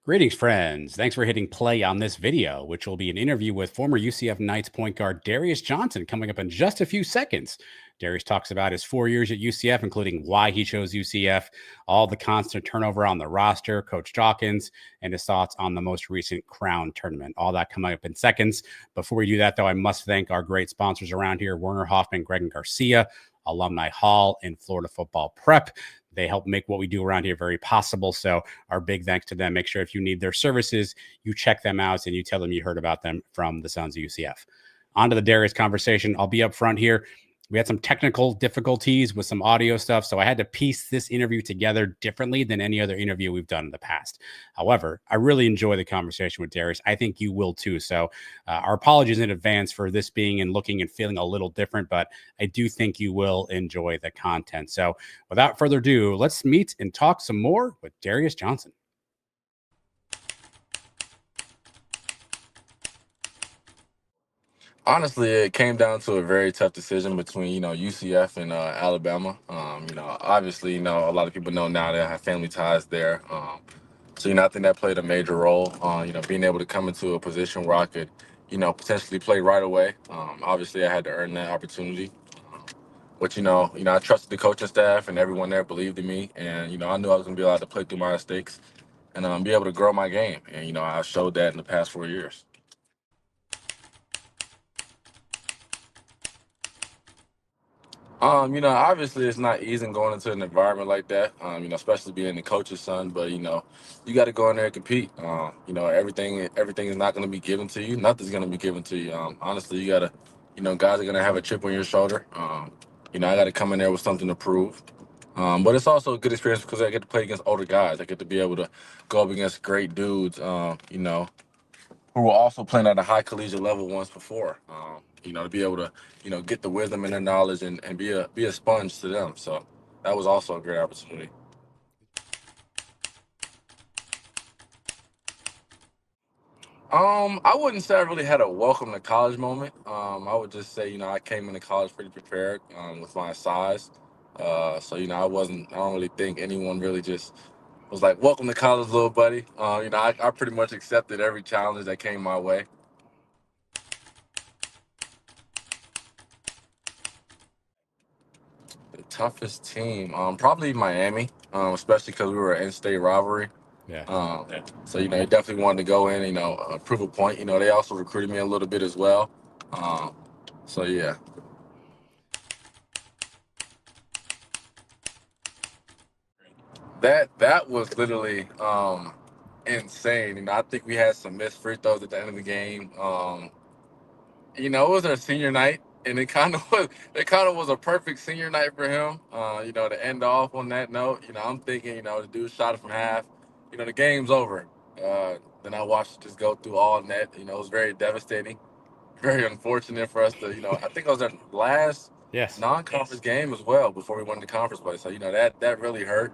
Greetings, friends. Thanks for hitting play on this video, which will be an interview with former UCF Knights point guard Darius Johnson coming up in just a few seconds. Darius talks about his 4 years at UCF, including why he chose UCF, all the constant turnover on the roster, Coach Dawkins, and his thoughts on the most recent Crown tournament. All that coming up in seconds. Before we do that, though, I must thank our great sponsors around here, Werner Hoffman, Greg and Garcia, Alumni Hall, and Florida Football Prep. They help make what we do around here very possible. So our big thanks to them. Make sure if you need their services, you check them out and you tell them you heard about them from the Sons of UCF. On to the Darius conversation. I'll be up front here. We had some technical difficulties with some audio stuff, so I had to piece this interview together differently than any other interview we've done in the past. However, I really enjoy the conversation with Darius. I think you will too. So our apologies in advance for this being and looking and feeling a little different, but I do think you will enjoy the content. So without further ado, let's meet and talk some more with Darius Johnson. Honestly, it came down to a very tough decision between, UCF and Alabama. Obviously, a lot of people know now that I have family ties there. So, I think that played a major role. Being able to come into a position where I could, potentially play right away. Obviously, I had to earn that opportunity. But I trusted the coaching staff and everyone there believed in me, and I knew I was going to be allowed to play through my mistakes and be able to grow my game. And I showed that in the past 4 years. Obviously it's not easy going into an environment like that. Especially being the coach's son. But you got to go in there and compete. Everything is not going to be given to you. Nothing's going to be given to you. Honestly, you got to, guys are going to have a chip on your shoulder. I got to come in there with something to prove. But it's also a good experience because I get to play against older guys. I get to be able to go up against great dudes. Who were also playing at a high collegiate level once before. To be able to, get the wisdom and their knowledge and be a sponge to them. So that was also a great opportunity. I wouldn't say I really had a welcome to college moment. I would just say, I came into college pretty prepared with my size. So I don't really think anyone really just was like, "Welcome to college, little buddy." I pretty much accepted every challenge that came my way. The toughest team, probably Miami, especially because we were an in-state rivalry. Yeah. So they definitely wanted to go in, prove a point. They also recruited me a little bit as well. Um, so yeah, that was literally insane. I think we had some missed free throws at the end of the game. It was our senior night, and it kind of was a perfect senior night for him. To end off on that note, I'm thinking, the dude shot it from half. The game's over. Then I watched it just go through all net. It was very devastating, very unfortunate for us to, I think it was our last Yes. non-conference game as well before we went to conference play. So that really hurt.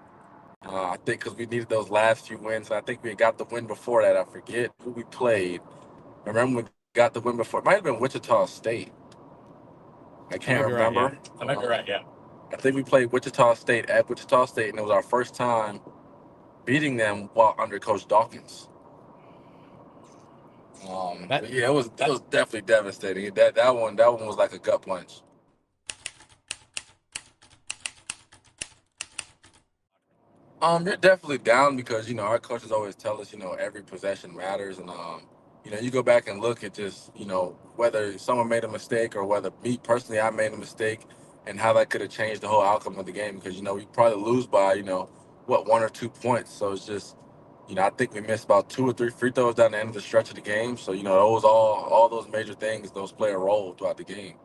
I think because we needed those last few wins. And I think we got the win before that. I forget who we played. I remember we got the win before. It might have been Wichita State. I That might can't be right. Yeah. remember. I think we played Wichita State at Wichita State, and it was our first time beating them while under Coach Dawkins. That But yeah, it was definitely devastating. That one was like a gut punch. You're definitely down because our coaches always tell us every possession matters, and you go back and look at just whether someone made a mistake or whether me personally I made a mistake, and how that could have changed the whole outcome of the game because we probably lose by what 1 or 2 points. So it's just I think we missed about 2 or 3 free throws down the end of the stretch of the game. So those all those major things those play a role throughout the game.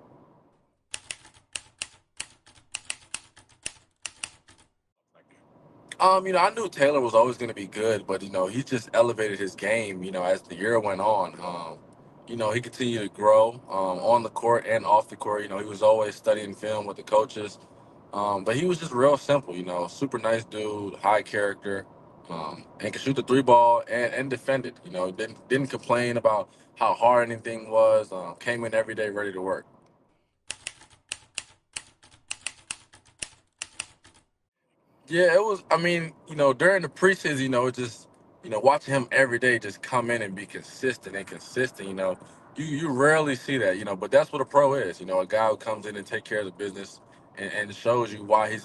I knew Taylor was always going to be good, but he just elevated his game. As the year went on. He continued to grow on the court and off the court. He was always studying film with the coaches. But he was just real simple. Super nice dude, high character, and could shoot the three ball and defend it. Didn't complain about how hard anything was. Came in every day ready to work. Yeah, it was. I mean, during the preseason, it just watching him every day just come in and be consistent and consistent, you rarely see that, but that's what a pro is, a guy who comes in and take care of the business and shows you why he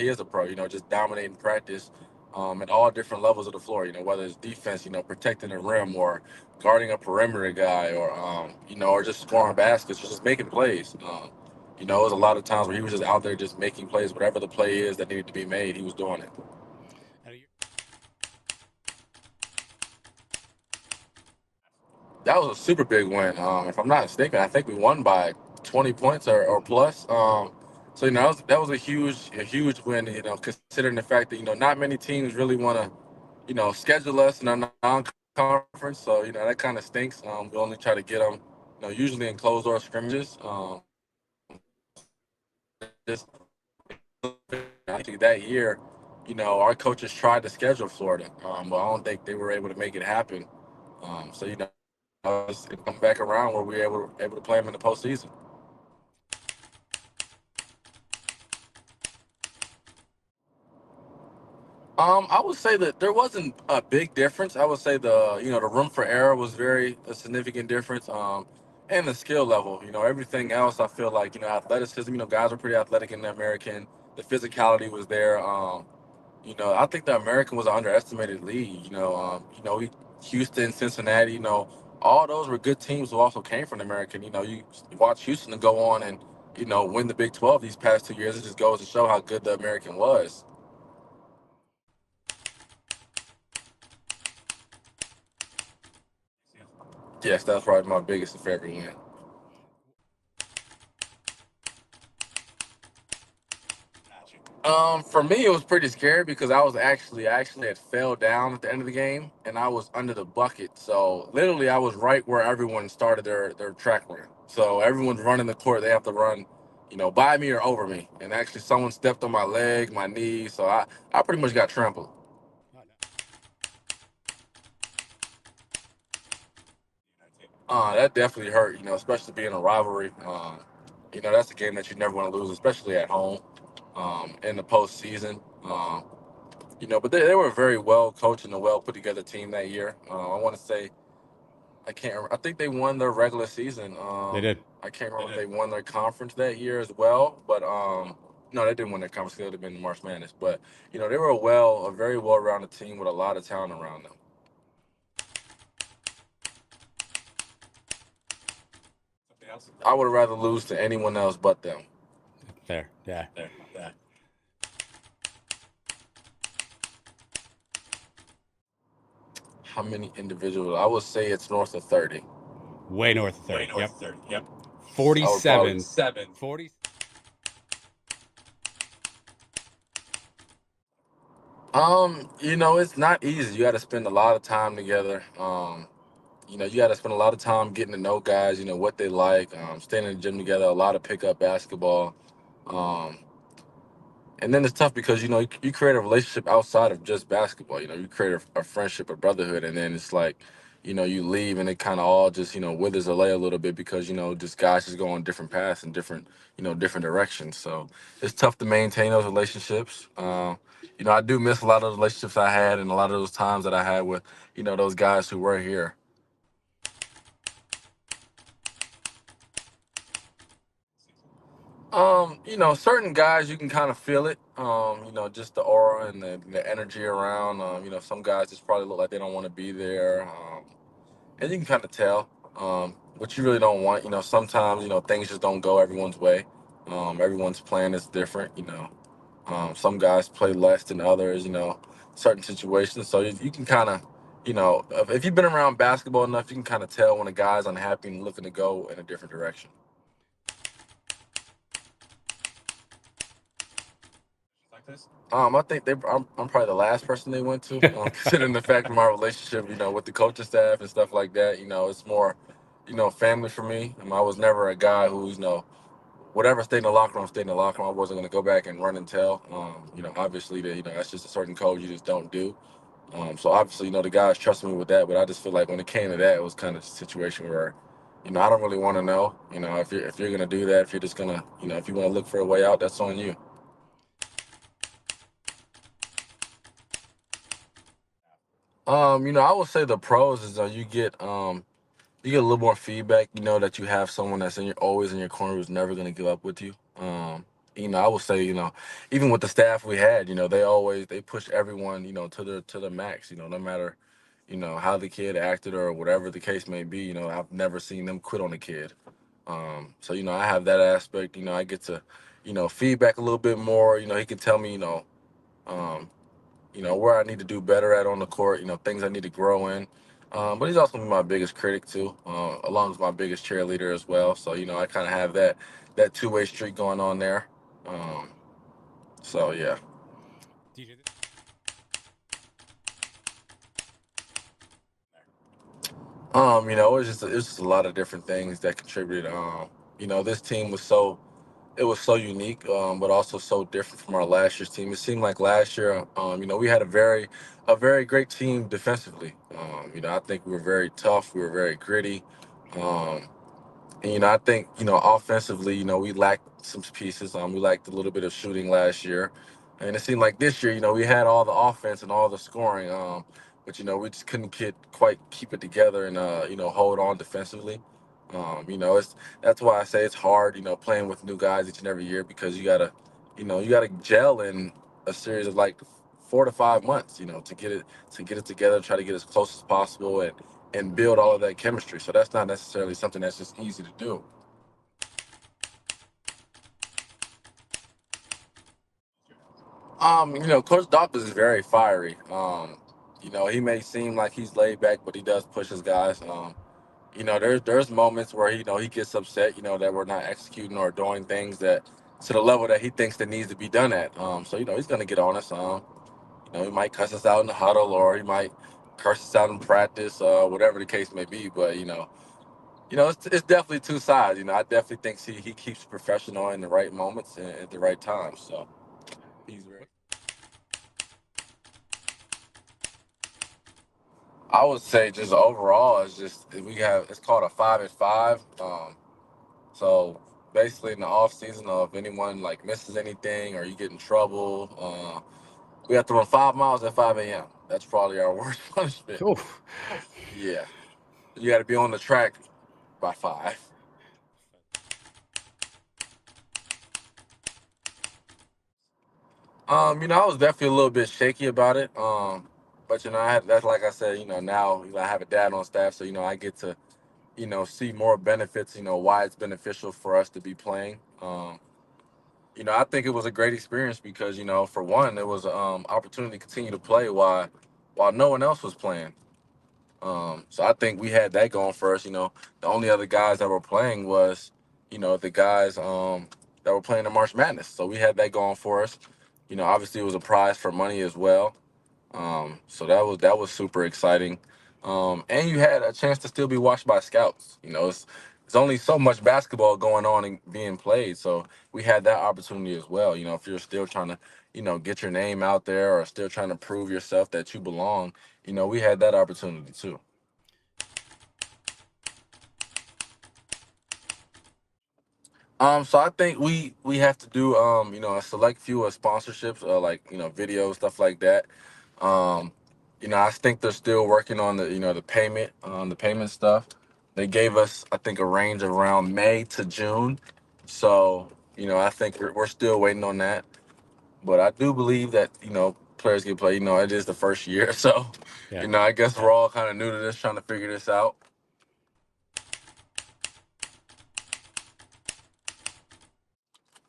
is a pro, just dominating practice at all different levels of the floor, whether it's defense, protecting the rim or guarding a perimeter guy or just scoring baskets or just making plays. It was a lot of times where he was just out there just making plays, whatever the play is that needed to be made, he was doing it. That was a super big win. If I'm not mistaken, I think we won by 20 points or plus. So that was a huge win. Considering the fact that not many teams really want to schedule us in a non-conference. So that kind of stinks. We only try to get them, usually in closed door scrimmages. This Actually that year, our coaches tried to schedule Florida, but I don't think they were able to make it happen. So it come back around where we were able to play them in the postseason. I would say that there wasn't a big difference. I would say the room for error was very a significant difference. And the skill level, everything else. I feel like athleticism. Guys were pretty athletic in the American. The physicality was there. I think the American was an underestimated league. Houston, Cincinnati. All those were good teams who also came from the American. You watch Houston to go on and win the Big 12 these past 2 years. It just goes to show how good the American was. Yes, that's probably my biggest and favorite win. For me, it was pretty scary because I actually had fell down at the end of the game and I was under the bucket. So literally, I was right where everyone started their track run. So everyone's running the court; they have to run, by me or over me. And actually, someone stepped on my leg, my knee, so I pretty much got trampled. That definitely hurt. Especially being a rivalry. That's a game that you never want to lose, especially at home. In the postseason. But they were a very well coached and a well put together team that year. I want to say I can't. Remember, I think they won their regular season. They did. I can't remember if they won their conference that year as well. But no, they didn't win their conference. They would have been in March Madness. But they were a very well rounded team with a lot of talent around them. I would have rather lose to anyone else but them. Fair. Yeah. How many individuals? I would say it's north of 30. Way north of 30. Yep. I would probably 47. 40. it's not easy. You got to spend a lot of time together. You got to spend a lot of time getting to know guys. What they like. Staying in the gym together. A lot of pickup basketball. Um, and then it's tough because you create a relationship outside of just basketball. You create a friendship, a brotherhood, and then it's like, you leave and it kind of all just withers away a little bit because just guys just go on different paths and different directions. So it's tough to maintain those relationships. I do miss a lot of the relationships I had and a lot of those times that I had with those guys who were here. Certain guys you can kind of feel it. Just the aura and the energy around. Some guys just probably look like they don't want to be there. And you can kind of tell. What you really don't want. Sometimes things just don't go everyone's way. Everyone's plan is different. Some guys play less than others. Certain situations. So you can kind of, if you've been around basketball enough, you can kind of tell when a guy's unhappy and looking to go in a different direction. I think I'm probably the last person they went to, considering the fact of my relationship, with the coaching staff and stuff like that. It's more, family for me. I was never a guy who's, whatever stayed in the locker room, stayed in the locker room. I wasn't going to go back and run and tell. Obviously, that's just a certain code you just don't do. So obviously, the guys trusted me with that, but I just feel like when it came to that, it was kind of a situation where, I don't really want to know. If you're gonna do that, if you're just gonna, if you want to look for a way out, that's on you. I would say the pros is you get a little more feedback. You know that you have someone that's always in your corner who's never going to give up with you. I would say even with the staff we had, they push everyone to the max. No matter how the kid acted or whatever the case may be. I've never seen them quit on a kid. So I have that aspect. I get to feedback a little bit more. He can tell me um, where I need to do better at on the court, things I need to grow in. But he's also my biggest critic too, along with my biggest cheerleader as well. So I kind of have that two-way streak going on there. Um, so yeah. DJ, It's just a lot of different things that contributed. This team was so unique, but also so different from our last year's team. It seemed like last year, we had a very great team defensively. I think we were very tough. We were very gritty. Um, and I think offensively, we lacked some pieces. We lacked a little bit of shooting last year, and it seemed like this year, we had all the offense and all the scoring. But we just couldn't quite keep it together and hold on defensively. It's that's why I say it's hard, playing with new guys each and every year because you gotta gel in a series of like 4 to 5 months, to get it together, try to get as close as possible, and build all of that chemistry. So that's not necessarily something that's just easy to do. Coach Dawkins is very fiery. He may seem like he's laid back, but he does push his guys. There's moments where he gets upset, that we're not executing or doing things that to the level that he thinks that needs to be done at. So he's gonna get on us. He might cuss us out in the huddle, or he might curse us out in practice, whatever the case may be. But it's definitely two sides. I definitely think he keeps professional in the right moments and at the right times. So he's very. I would say just overall, it's called a 5 and 5. So basically in the off season, if anyone like misses anything or you get in trouble, we have to run 5 miles at 5 a.m. That's probably our worst punishment. oh, Yeah, you got to be on the track by 5. I was definitely a little bit shaky about it. But that's like I said, now I have a dad on staff, so I get to see more benefits. Why it's beneficial for us to be playing. I think it was a great experience because for one, it was an opportunity to continue to play while no one else was playing. So I think we had that going for us. The only other guys that were playing was, the guys that were playing the March Madness. So we had that going for us. Obviously it was a prize for money as well. So that was super exciting. And you had a chance to still be watched by scouts. It's only so much basketball going on and being played. So we had that opportunity as well. If you're still trying to, get your name out there or still trying to prove yourself that you belong, we had that opportunity too. So I think we have to do a select few of sponsorships, like videos, stuff like that. Um, I think they're still working on the payment stuff. They gave us, I think, a range of around May to June. So I think we're still waiting on that. But I do believe that players get play. It is the first year, so yeah. I guess we're all kind of new to this, trying to figure this out.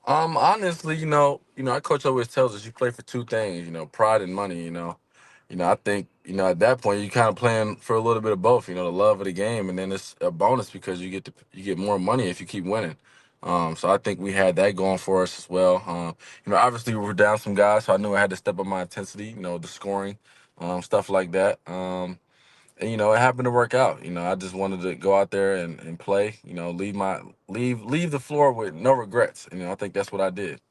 Honestly, our coach always tells us you play for two things, pride and money. I think at that point you kind of playing for a little bit of both. The love of the game, and then it's a bonus because you get more money if you keep winning. So I think we had that going for us as well. Obviously we were down some guys, so I knew I had to step up my intensity. The scoring, stuff like that. And it happened to work out. I just wanted to go out there and play. Leave the floor with no regrets. I think that's what I did.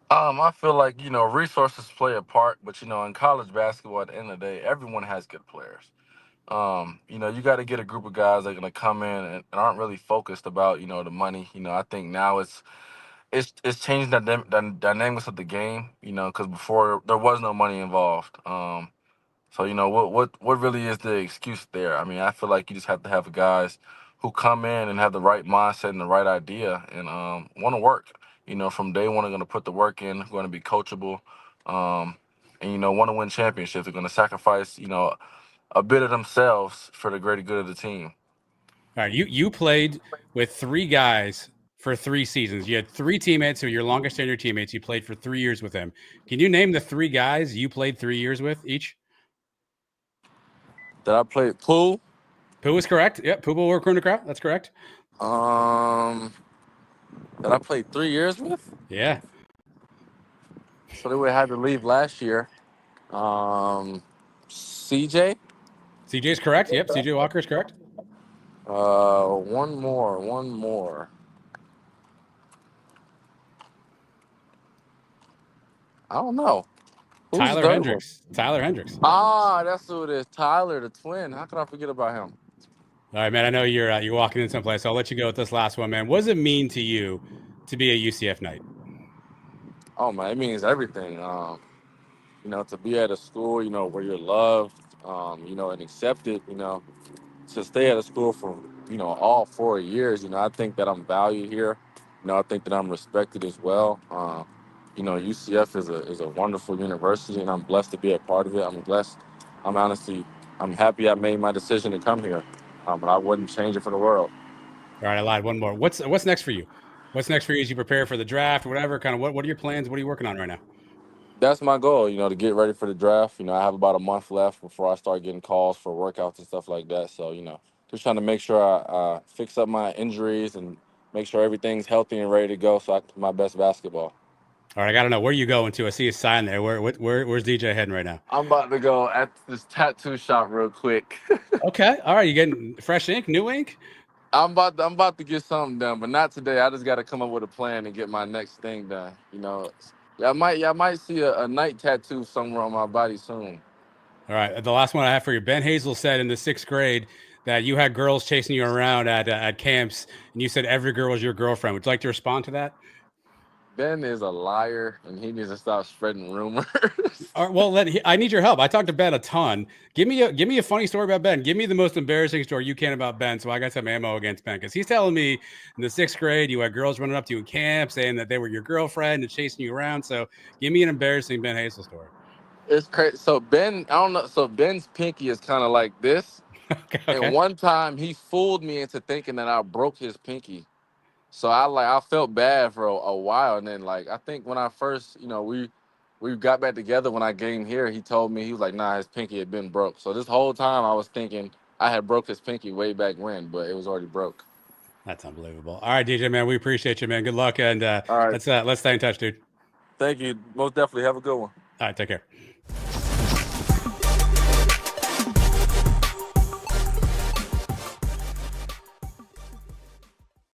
I feel like resources play a part, but in college basketball, at the end of the day, everyone has good players. You got to get a group of guys that are gonna come in and aren't really focused about the money. I think now it's changed the dynamics of the game, because before there was no money involved. So what really is the excuse there? I mean, I feel like you just have to have guys who come in and have the right mindset and the right idea and want to work. From day one, are going to put the work in, going to be coachable, um, and want to win championships. They're going to sacrifice a bit of themselves for the greater good of the team. All right, you played with three guys for 3 seasons. You had three teammates who were your longest tenured teammates. You played for 3 years with them. Can you name the three guys you played 3 years with each? That I played pool. Pooh is correct. Yep, Pooh will work in the crowd. That's correct. Um, that I played 3 years with. Yeah. So they would have had to leave last year. CJ. CJ is correct. Yep, CJ Walker is correct. One more. I don't know. Who's the Tyler third one? Hendricks. Tyler Hendricks. Ah, that's who it is. Tyler, the twin. How could I forget about him? All right, man. I know you're walking in someplace, so I'll let you go with this last one, man. What does it mean to you to be a UCF Knight? Oh man, it means everything. To be at a school, where you're loved, and accepted, to stay at a school for, all 4 years, I think that I'm valued here. I think that I'm respected as well. UCF is a wonderful university, and I'm blessed to be a part of it. I'm blessed. I'm honestly, I'm happy I made my decision to come here, but I wouldn't change it for the world. All right, I lied. One more. What's next for you? What's next for you as you prepare for the draft, or whatever? Kind of what are your plans? What are you working on right now? That's my goal, to get ready for the draft. I have about a month left before I start getting calls for workouts and stuff like that. So, just trying to make sure I fix up my injuries and make sure everything's healthy and ready to go so I can play my best basketball. All right, I got to know where you going to. I see a sign there. Where's DJ heading right now? I'm about to go at this tattoo shop real quick. Okay. All right, you getting fresh ink, new ink? I'm about to get something done, but not today. I just got to come up with a plan and get my next thing done. Y'all might see a night tattoo somewhere on my body soon. All right. The last one I have for you. Ben Hazel said in the 6th grade that you had girls chasing you around at camps, and you said every girl was your girlfriend. Would you like to respond to that? Ben is a liar, and he needs to stop spreading rumors. All right, well, I need your help. I talked to Ben a ton. Give me a funny story about Ben. Give me the most embarrassing story you can about Ben, so I got some ammo against Ben. Because he's telling me in the 6th grade you had girls running up to you in camp saying that they were your girlfriend and chasing you around. So give me an embarrassing Ben Hazel story. It's crazy. So Ben, I don't know. So Ben's pinky is kind of like this. Okay. And Okay. one time he fooled me into thinking that I broke his pinky. So I felt bad for a while, and then I think when I first we got back together when I came here, he told me he was like, nah, his pinky had been broke. So this whole time I was thinking I had broke his pinky way back when, but it was already broke. That's unbelievable. All right, DJ, man, we appreciate you, man. Good luck, and All right, let's stay in touch, dude. thank you. Most definitely have a good one. All right, take care.